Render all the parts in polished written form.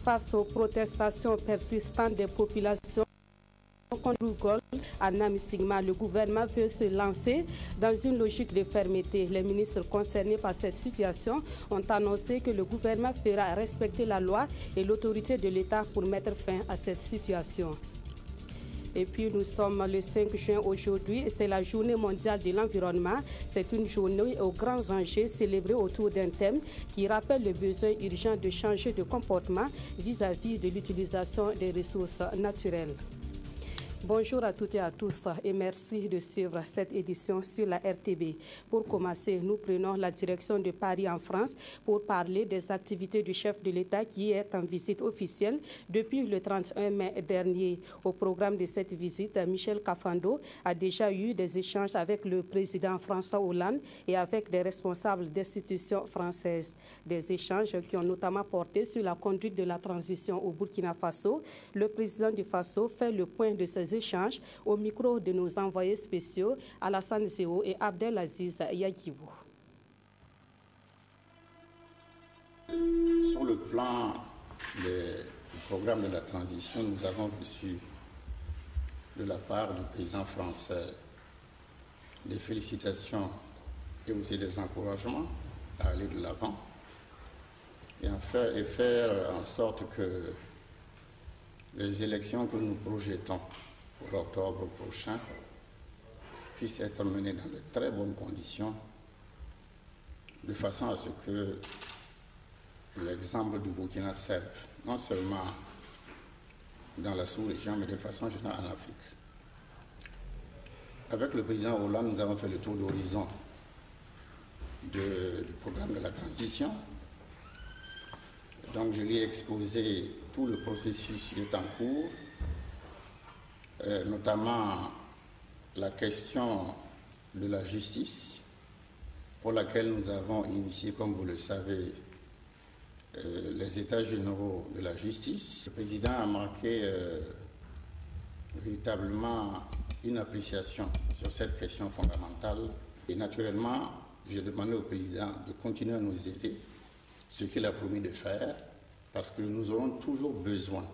Face aux protestations persistantes des populations contre Tourcoll à Namisigma, le gouvernement veut se lancer dans une logique de fermeté. Les ministres concernés par cette situation ont annoncé que le gouvernement fera respecter la loi et l'autorité de l'État pour mettre fin à cette situation. Et puis nous sommes le 5 juin aujourd'hui et c'est la journée mondiale de l'environnement. C'est une journée aux grands enjeux célébrée autour d'un thème qui rappelle le besoin urgent de changer de comportement vis-à-vis de l'utilisation des ressources naturelles. Bonjour à toutes et à tous et merci de suivre cette édition sur la RTB. Pour commencer, nous prenons la direction de Paris en France pour parler des activités du chef de l'État qui est en visite officielle depuis le 31 mai dernier. Au programme de cette visite, Michel Kafando a déjà eu des échanges avec le président François Hollande et avec des responsables d'institutions françaises. Des échanges qui ont notamment porté sur la conduite de la transition au Burkina Faso. Le président du Faso fait le point de ces échanges au micro de nos envoyés spéciaux Alassane Zéo et Abdelaziz Yagibou. Sur le plan du programme de la transition, nous avons reçu de la part du président français des félicitations et aussi des encouragements à aller de l'avant et faire en sorte que les élections que nous projetons pour octobre prochain puissent être menées dans de très bonnes conditions, de façon à ce que l'exemple du Burkina serve non seulement dans la sous-région, mais de façon générale en Afrique. Avec le président Hollande, nous avons fait le tour d'horizon du programme de la transition. Donc je lui ai exposé tout le processus qui est en cours, notamment la question de la justice, pour laquelle nous avons initié, comme vous le savez, les états généraux de la justice. Le président a marqué véritablement une appréciation sur cette question fondamentale. Et naturellement, j'ai demandé au président de continuer à nous aider, ce qu'il a promis de faire, parce que nous aurons toujours besoin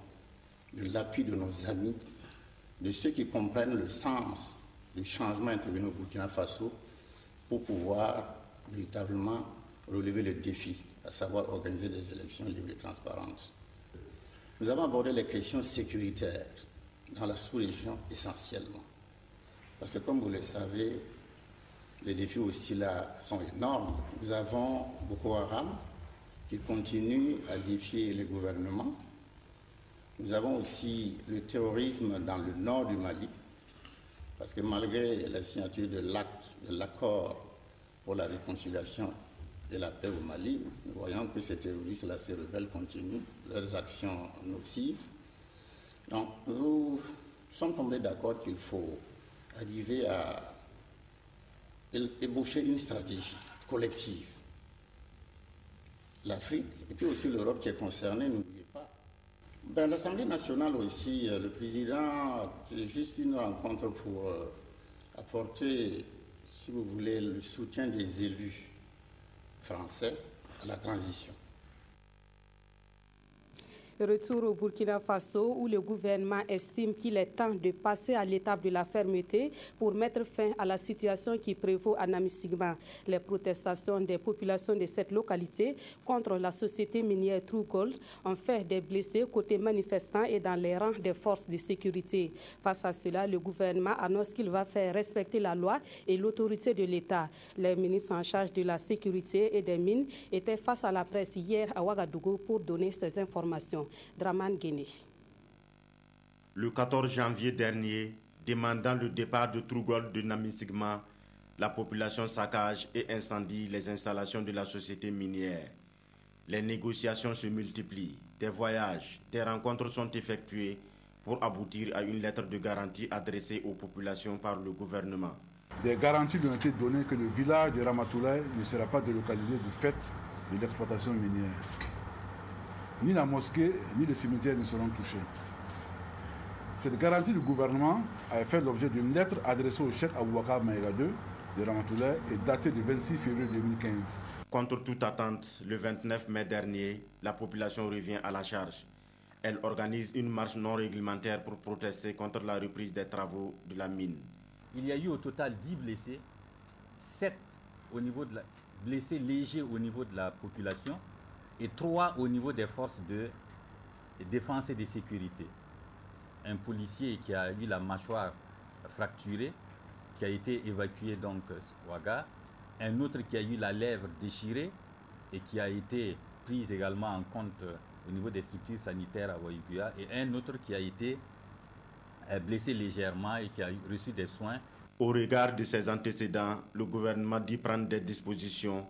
de l'appui de nos amis, de ceux qui comprennent le sens du changement intervenu au Burkina Faso pour pouvoir véritablement relever le défi, à savoir organiser des élections libres et transparentes. Nous avons abordé les questions sécuritaires dans la sous-région essentiellement. Parce que comme vous le savez, les défis aussi là sont énormes. Nous avons Boko Haram qui continue à défier les gouvernements. Nous avons aussi le terrorisme dans le nord du Mali, parce que malgré la signature de l'accord pour la réconciliation et la paix au Mali, nous voyons que ces terroristes-là, ces rebelles continuent leurs actions nocives. Donc nous sommes tombés d'accord qu'il faut arriver à ébaucher une stratégie collective. L'Afrique et puis aussi l'Europe qui est concernée, n'oubliez pas. Dans l'Assemblée nationale aussi, le président, c'est juste une rencontre pour apporter, si vous voulez, le soutien des élus français à la transition. Retour au Burkina Faso où le gouvernement estime qu'il est temps de passer à l'étape de la fermeté pour mettre fin à la situation qui prévaut à Namisigma. Les protestations des populations de cette localité contre la société minière Tourcoll ont fait des blessés côté manifestants et dans les rangs des forces de sécurité. Face à cela, le gouvernement annonce qu'il va faire respecter la loi et l'autorité de l'État. Les ministres en charge de la sécurité et des mines étaient face à la presse hier à Ouagadougou pour donner ces informations. Draman Guéné. Le 14 janvier dernier, demandant le départ de Tourcoll de Namisigma, la population saccage et incendie les installations de la société minière. Les négociations se multiplient, des voyages, des rencontres sont effectuées pour aboutir à une lettre de garantie adressée aux populations par le gouvernement. Des garanties lui ont été données que le village de Ramatoulaye ne sera pas délocalisé du fait de l'exploitation minière. Ni la mosquée, ni le cimetière ne seront touchés. Cette garantie du gouvernement a fait l'objet d'une lettre adressée au chef Aboubakar Maïga II de Ramatoulaye et datée du 26 février 2015. Contre toute attente, le 29 mai dernier, la population revient à la charge. Elle organise une marche non réglementaire pour protester contre la reprise des travaux de la mine. Il y a eu au total 10 blessés, 7 au niveau de blessés légers au niveau de la population et 3 au niveau des forces de défense et de sécurité. Un policier qui a eu la mâchoire fracturée, qui a été évacué donc à Ouaga, un autre qui a eu la lèvre déchirée et qui a été pris également en compte au niveau des structures sanitaires à Ouaïguya, et un autre qui a été blessé légèrement et qui a reçu des soins. Au regard de ces antécédents, le gouvernement dit prendre des dispositions,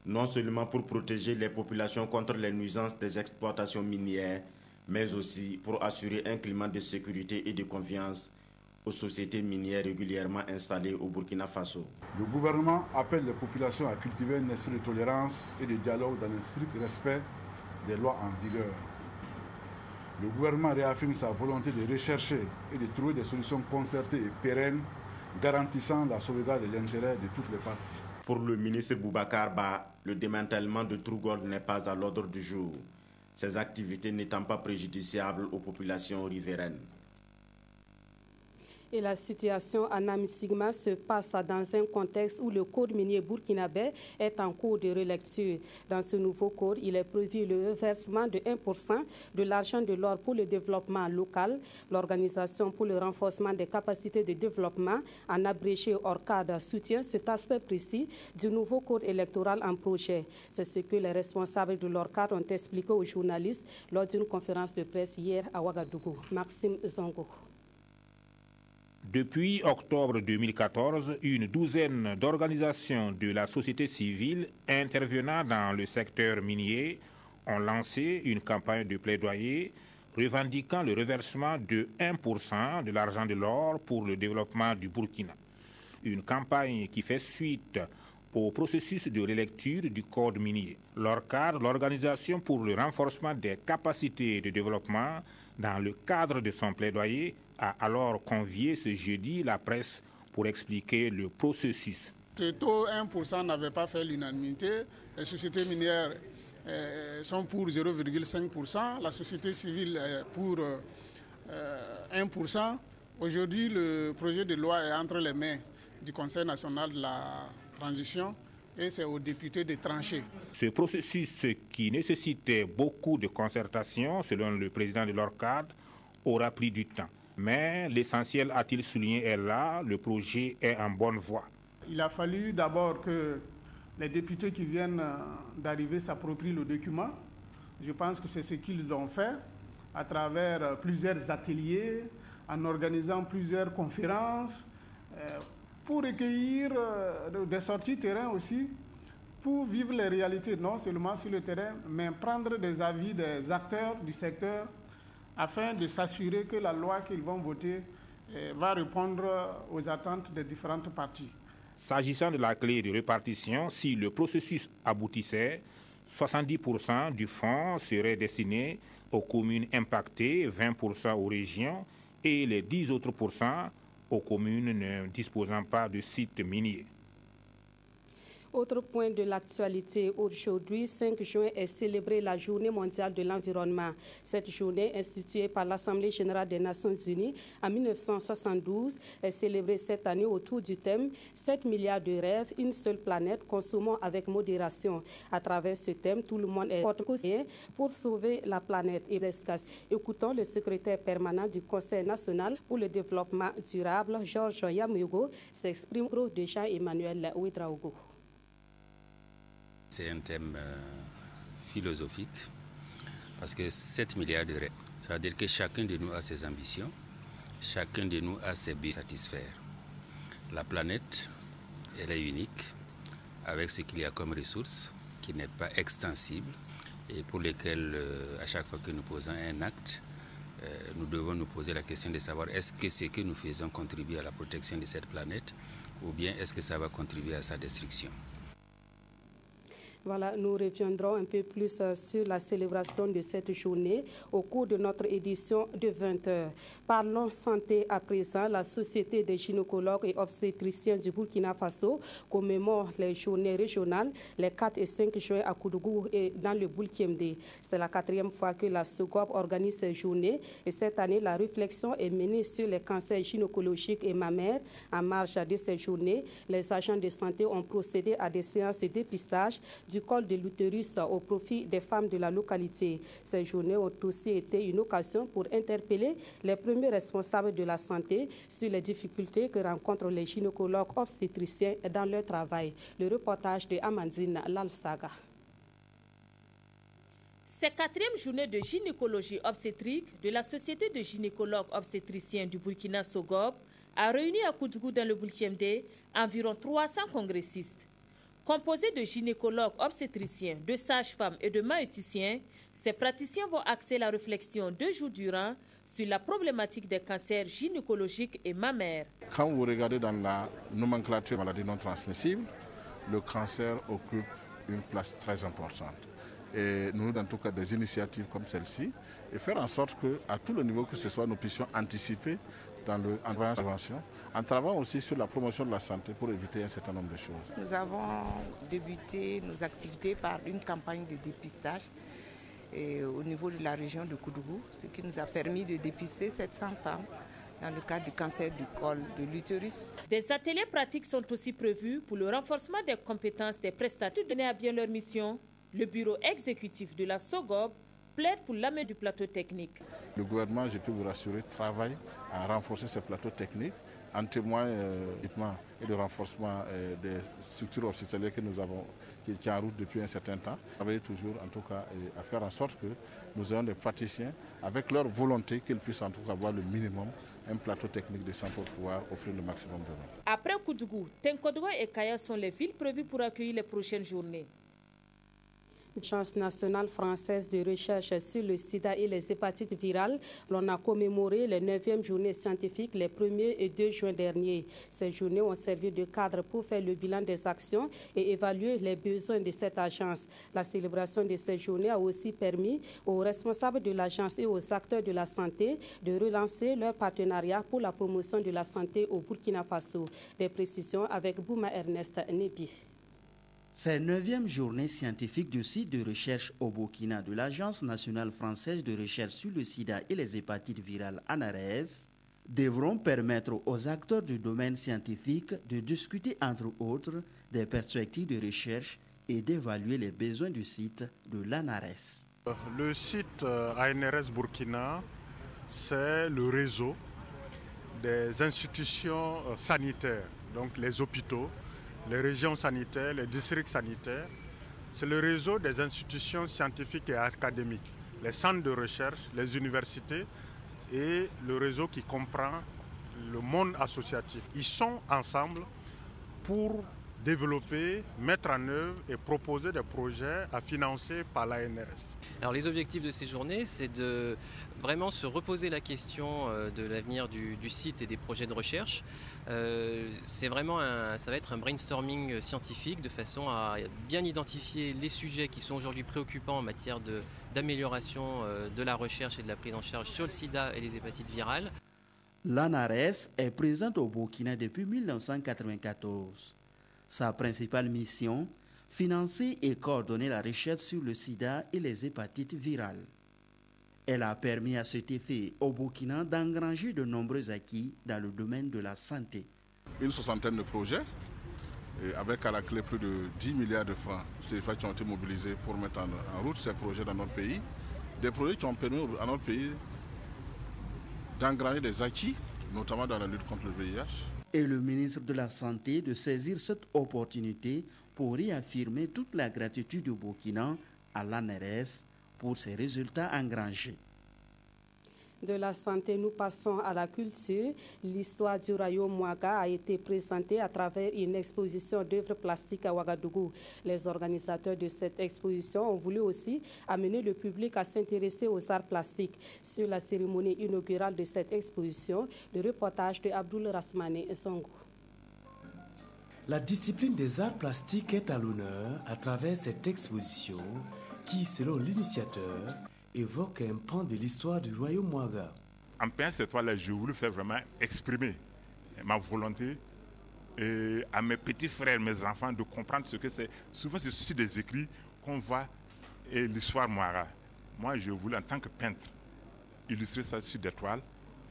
non seulement pour protéger les populations contre les nuisances des exploitations minières, mais aussi pour assurer un climat de sécurité et de confiance aux sociétés minières régulièrement installées au Burkina Faso. Le gouvernement appelle les populations à cultiver un esprit de tolérance et de dialogue dans le strict respect des lois en vigueur. Le gouvernement réaffirme sa volonté de rechercher et de trouver des solutions concertées et pérennes garantissant la sauvegarde de l'intérêt de toutes les parties. Pour le ministre Boubacar Ba, le démantèlement de True n'est pas à l'ordre du jour, ces activités n'étant pas préjudiciables aux populations riveraines. Et la situation à Namisigma se passe dans un contexte où le code minier burkinabé est en cours de relecture. Dans ce nouveau code, il est prévu le reversement de 1% de l'argent de l'or pour le développement local. L'Organisation pour le renforcement des capacités de développement, en abrégé ORCAD, soutient cet aspect précis du nouveau code électoral en projet. C'est ce que les responsables de l'ORCAD ont expliqué aux journalistes lors d'une conférence de presse hier à Ouagadougou. Maxime Zongo. Depuis octobre 2014, une douzaine d'organisations de la société civile intervenant dans le secteur minier ont lancé une campagne de plaidoyer revendiquant le reversement de 1% de l'argent de l'or pour le développement du Burkina. Une campagne qui fait suite au processus de relecture du code minier. L'ORCAD, l'Organisation pour le renforcement des capacités de développement, dans le cadre de son plaidoyer, a alors convié ce jeudi la presse pour expliquer le processus. Ce taux 1% n'avait pas fait l'unanimité. Les sociétés minières sont pour 0,5%, la société civile est pour 1%. Aujourd'hui, le projet de loi est entre les mains du Conseil national de la transition et c'est aux députés de trancher. Ce processus qui nécessitait beaucoup de concertation, selon le président de l'ORCAD, aura pris du temps. Mais l'essentiel, a-t-il souligné, est là, le projet est en bonne voie. Il a fallu d'abord que les députés qui viennent d'arriver s'approprient le document. Je pense que c'est ce qu'ils ont fait à travers plusieurs ateliers, en organisant plusieurs conférences, pour recueillir des sorties terrain aussi, pour vivre les réalités, non seulement sur le terrain, mais prendre des avis des acteurs du secteur afin de s'assurer que la loi qu'ils vont voter va répondre aux attentes des différentes parties. S'agissant de la clé de répartition, si le processus aboutissait, 70% du fonds serait destiné aux communes impactées, 20% aux régions et les 10 autres pourcents aux communes ne disposant pas de sites miniers. Autre point de l'actualité, aujourd'hui, 5 juin, est célébrée la Journée mondiale de l'environnement. Cette journée, instituée par l'Assemblée générale des Nations unies en 1972, est célébrée cette année autour du thème « 7 milliards de rêves, une seule planète, consommons avec modération ». À travers ce thème, tout le monde est porté pour sauver la planète. Écoutons le secrétaire permanent du Conseil national pour le développement durable, Georges Yamugo, s'exprime de Jean-Emmanuel Ouedraogo. C'est un thème philosophique parce que 7 milliards de rêves, ça veut dire que chacun de nous a ses ambitions, chacun de nous a ses buts à satisfaire. La planète, elle est unique avec ce qu'il y a comme ressources qui n'est pas extensible et pour lesquelles à chaque fois que nous posons un acte, nous devons nous poser la question de savoir est-ce que ce que nous faisons contribue à la protection de cette planète ou bien est-ce que ça va contribuer à sa destruction. Voilà, nous reviendrons un peu plus sur la célébration de cette journée au cours de notre édition de 20h. Parlons santé à présent. La Société des gynécologues et obstétriciens du Burkina Faso commémore les journées régionales les 4 et 5 juin à Koudougou et dans le Boulkiemde. C'est la 4e fois que la SOGOP organise ces journées et cette année, la réflexion est menée sur les cancers gynécologiques et mammaires. En marge de ces journées, les agents de santé ont procédé à des séances de dépistage du col de l'utérus au profit des femmes de la localité. Ces journées ont aussi été une occasion pour interpeller les premiers responsables de la santé sur les difficultés que rencontrent les gynécologues obstétriciens dans leur travail. Le reportage de Amandine Lalsaga. Cette 4e journée de gynécologie obstétrique de la Société de gynécologues obstétriciens du Burkina SOGOP a réuni à Koudougou dans le Boulkiemde environ 300 congressistes. Composés de gynécologues obstétriciens, de sages-femmes et de maïticiens, ces praticiens vont axer la réflexion 2 jours durant sur la problématique des cancers gynécologiques et mammaires. Quand vous regardez dans la nomenclature maladies non transmissibles, le cancer occupe une place très importante. Et nous, dans tout cas, des initiatives comme celle-ci, et faire en sorte qu'à tout le niveau que ce soit, nous puissions anticiper dans l'intervention, en travaillant aussi sur la promotion de la santé pour éviter un certain nombre de choses. Nous avons débuté nos activités par une campagne de dépistage au niveau de la région de Koudougou, ce qui nous a permis de dépister 700 femmes dans le cadre du cancer du col de l'utérus. Des ateliers pratiques sont aussi prévus pour le renforcement des compétences des prestataires donner à bien leur mission. Le bureau exécutif de la SOGOP plaide pour l'aménagement du plateau technique. Le gouvernement, je peux vous rassurer, travaille à renforcer ce plateau technique en témoigne et de renforcement des structures hospitalières que nous avons, qui est en route depuis un certain temps. Travailler toujours en tout cas à faire en sorte que nous ayons des praticiens avec leur volonté qu'ils puissent en tout cas avoir le minimum, un plateau technique décent pour pouvoir offrir le maximum de monde. Après Koudougou, Tenkodogo et Kaya sont les villes prévues pour accueillir les prochaines journées. L'Agence nationale française de recherche sur le sida et les hépatites virales, l'on a commémoré les 9e journées scientifiques les 1er et 2 juin dernier. Ces journées ont servi de cadre pour faire le bilan des actions et évaluer les besoins de cette agence. La célébration de ces journées a aussi permis aux responsables de l'agence et aux acteurs de la santé de relancer leur partenariat pour la promotion de la santé au Burkina Faso. Des précisions avec Bouma Ernest Nebi. Ces 9e journées scientifiques du site de recherche au Burkina de l'Agence nationale française de recherche sur le sida et les hépatites virales ANARES devront permettre aux acteurs du domaine scientifique de discuter entre autres des perspectives de recherche et d'évaluer les besoins du site de l'ANARES. Le site ANRS Burkina, c'est le réseau des institutions sanitaires, donc les hôpitaux, les régions sanitaires, les districts sanitaires. C'est le réseau des institutions scientifiques et académiques, les centres de recherche, les universités et le réseau qui comprend le monde associatif. Ils sont ensemble pour développer, mettre en œuvre et proposer des projets à financer par l'ANRS. Alors les objectifs de ces journées, c'est de vraiment se reposer la question de l'avenir du site et des projets de recherche. C'est vraiment ça va être un brainstorming scientifique de façon à bien identifier les sujets qui sont aujourd'hui préoccupants en matière d'amélioration de la recherche et de la prise en charge sur le sida et les hépatites virales. L'ANARES est présente au Burkina depuis 1994. Sa principale mission, financer et coordonner la recherche sur le sida et les hépatites virales. Elle a permis à cet effet au Burkina d'engranger de nombreux acquis dans le domaine de la santé. Une 60aine de projets, avec à la clé plus de 10 milliards de francs CFA qui ont été mobilisés pour mettre en route ces projets dans notre pays. Des projets qui ont permis à notre pays d'engranger des acquis, notamment dans la lutte contre le VIH. Et le ministre de la Santé de saisir cette opportunité pour réaffirmer toute la gratitude du Burkina à l'ANRS pour ses résultats engrangés. De la santé, nous passons à la culture. L'histoire du royaume Ouaga a été présentée à travers une exposition d'œuvres plastiques à Ouagadougou. Les organisateurs de cette exposition ont voulu aussi amener le public à s'intéresser aux arts plastiques. Sur la cérémonie inaugurale de cette exposition, le reportage de Abdoul Rasmane Songo. La discipline des arts plastiques est à l'honneur à travers cette exposition qui, selon l'initiateur, évoque un pan de l'histoire du royaume Mwaga. En peignant cette toile-là, j'ai voulu faire vraiment exprimer ma volonté et à mes petits frères, mes enfants, de comprendre ce que c'est. Souvent, c'est sur des écrits qu'on voit l'histoire Mwaga. Moi, j'ai voulu, en tant que peintre, illustrer ça sur des toiles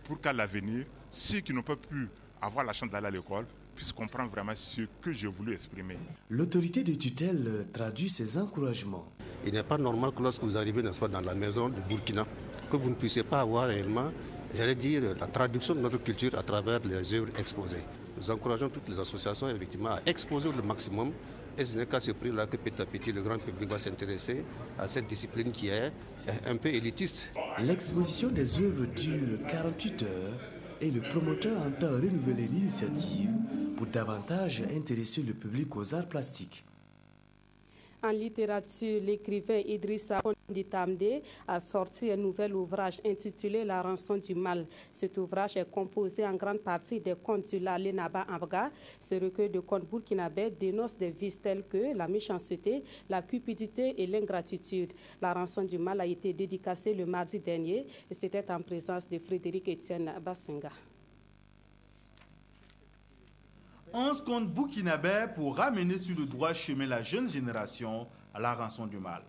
pour qu'à l'avenir, ceux qui n'ont pas pu avoir la chance d'aller à l'école puissent comprendre vraiment ce que j'ai voulu exprimer. L'autorité de tutelle traduit ses encouragements. Il n'est pas normal que lorsque vous arrivez, n'est-ce pas, dans la maison du Burkina, que vous ne puissiez pas avoir réellement, j'allais dire, la traduction de notre culture à travers les œuvres exposées. Nous encourageons toutes les associations, effectivement, à exposer le maximum. Et ce n'est qu'à ce prix-là que petit à petit, le grand public va s'intéresser à cette discipline qui est un peu élitiste. L'exposition des œuvres dure 48 heures et le promoteur entend renouveler l'initiative pour davantage intéresser le public aux arts plastiques. En littérature, l'écrivain Idrissa Konditamde a sorti un nouvel ouvrage intitulé La rançon du mal. Cet ouvrage est composé en grande partie des contes du Lalé Naba Abga. Ce recueil de contes burkinabés dénonce des vices tels que la méchanceté, la cupidité et l'ingratitude. La rançon du mal a été dédicacée le mardi dernier et c'était en présence de Frédéric Etienne Bassenga. 11 contes burkinabés pour ramener sur le droit chemin la jeune génération à la rançon du mal.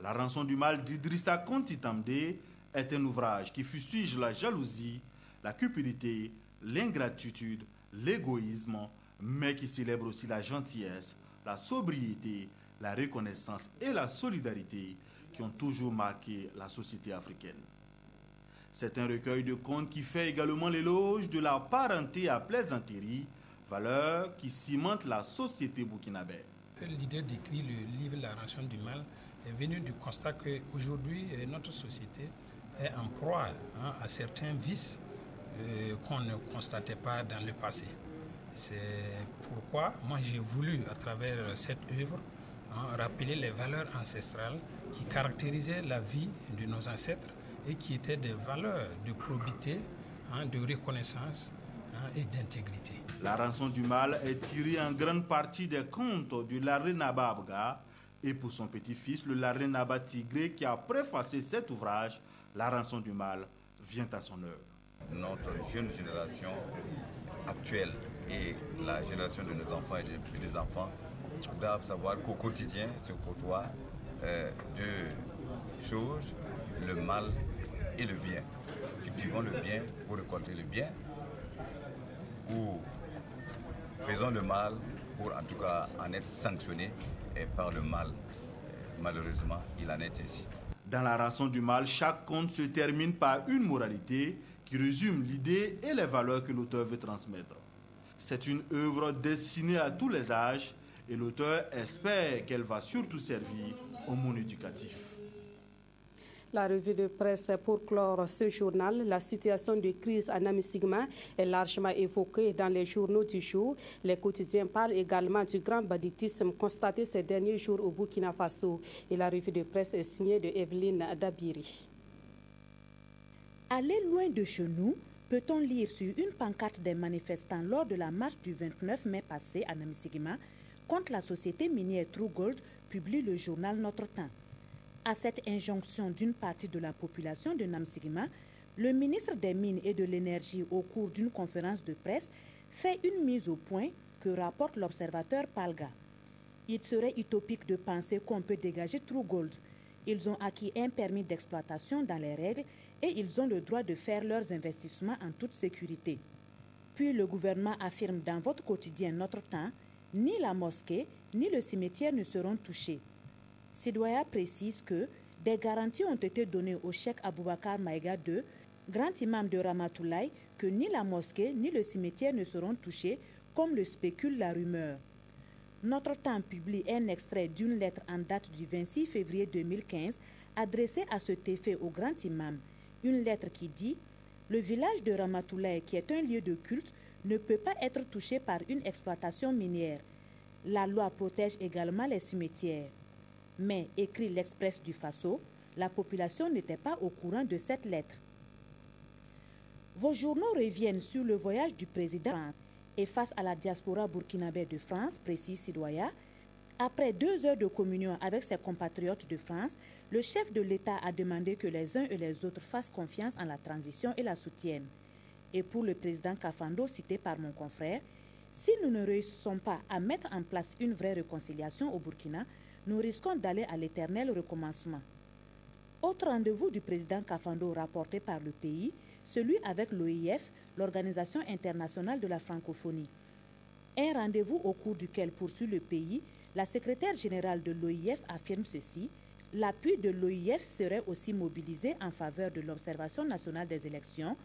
La rançon du mal d'Idrissa Konditamde est un ouvrage qui fustige la jalousie, la cupidité, l'ingratitude, l'égoïsme, mais qui célèbre aussi la gentillesse, la sobriété, la reconnaissance et la solidarité qui ont toujours marqué la société africaine. C'est un recueil de contes qui fait également l'éloge de la parenté à plaisanterie, valeur qui cimente la société burkinabé. L'idée d'écrire le livre La rançon du mal est venue du constat qu'aujourd'hui, notre société est en proie à certains vices qu'on ne constatait pas dans le passé. C'est pourquoi moi j'ai voulu, à travers cette œuvre, rappeler les valeurs ancestrales qui caractérisaient la vie de nos ancêtres et qui étaient des valeurs de probité, de reconnaissance et d'intégrité. La rançon du mal est tirée en grande partie des contes du Lalé Naba Abga et pour son petit-fils, le Lalé Naba Tigré, qui a préfacé cet ouvrage, La rançon du mal vient à son heure. Notre jeune génération actuelle et la génération de nos enfants et des petits-enfants doivent savoir qu'au quotidien se côtoient deux choses, le mal et le bien. Cultivons le bien pour récolter le bien, ou faisons le mal pour en tout cas en être sanctionnés par le mal. Malheureusement, il en est ainsi. Dans la rançon du mal, chaque conte se termine par une moralité qui résume l'idée et les valeurs que l'auteur veut transmettre. C'est une œuvre destinée à tous les âges et l'auteur espère qu'elle va surtout servir au monde éducatif. La revue de presse pour clore ce journal. La situation de crise à Namisigma est largement évoquée dans les journaux du jour. Les quotidiens parlent également du grand banditisme constaté ces derniers jours au Burkina Faso. Et la revue de presse est signée de Evelyne Dabiri. Aller loin de chez nous, peut-on lire sur une pancarte des manifestants lors de la marche du 29 mai passé à Namisigma contre la société minière True Gold, publie le journal Notre Temps. À cette injonction d'une partie de la population de Namisigma, le ministre des Mines et de l'Énergie, au cours d'une conférence de presse, fait une mise au point que rapporte l'observateur Palga. Il serait utopique de penser qu'on peut dégager True Gold. Ils ont acquis un permis d'exploitation dans les règles et ils ont le droit de faire leurs investissements en toute sécurité. Puis le gouvernement affirme dans votre quotidien Notre Temps, ni la mosquée ni le cimetière ne seront touchés. Sidoya précise que des garanties ont été données au cheikh Aboubakar Maïga II, grand imam de Ramatoulaye, que ni la mosquée ni le cimetière ne seront touchés, comme le spécule la rumeur. Notre Temps publie un extrait d'une lettre en date du 26 février 2015 adressée à cet effet au grand imam. Une lettre qui dit « Le village de Ramatoulaye, qui est un lieu de culte, ne peut pas être touché par une exploitation minière. La loi protège également les cimetières. » Mais, écrit l'Express du Faso, la population n'était pas au courant de cette lettre. Vos journaux reviennent sur le voyage du président. Et face à la diaspora burkinabé de France, précise Sidoya, après 2 heures de communion avec ses compatriotes de France, le chef de l'État a demandé que les uns et les autres fassent confiance en la transition et la soutiennent. Et pour le président Kafando, cité par mon confrère, si nous ne réussissons pas à mettre en place une vraie réconciliation au Burkina, nous risquons d'aller à l'éternel recommencement. Autre rendez-vous du président Kafando rapporté par le pays, celui avec l'OIF, l'Organisation internationale de la francophonie. Un rendez-vous au cours duquel, poursuit le pays, la secrétaire générale de l'OIF affirme ceci: l'appui de l'OIF serait aussi mobilisé en faveur de l'observation nationale des élections,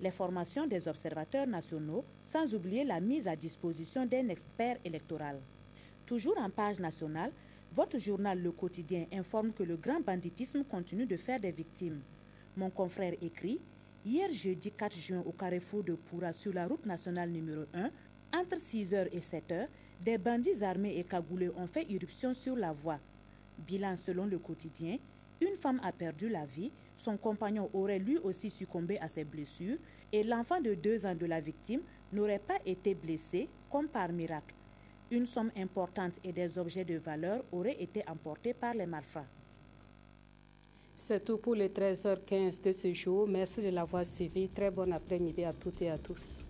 les formations des observateurs nationaux, sans oublier la mise à disposition d'un expert électoral. Toujours en page nationale, votre journal Le Quotidien informe que le grand banditisme continue de faire des victimes. Mon confrère écrit: hier jeudi 4 juin au carrefour de Poura sur la route nationale numéro 1, entre 6h et 7h, des bandits armés et cagoulés ont fait irruption sur la voie. Bilan selon Le Quotidien, une femme a perdu la vie, son compagnon aurait lui aussi succombé à ses blessures et l'enfant de 2 ans de la victime n'aurait pas été blessé comme par miracle. Une somme importante et des objets de valeur auraient été emportés par les malfrats. C'est tout pour les 13h15 de ce jour. Merci de l'avoir suivi. Très bon après-midi à toutes et à tous.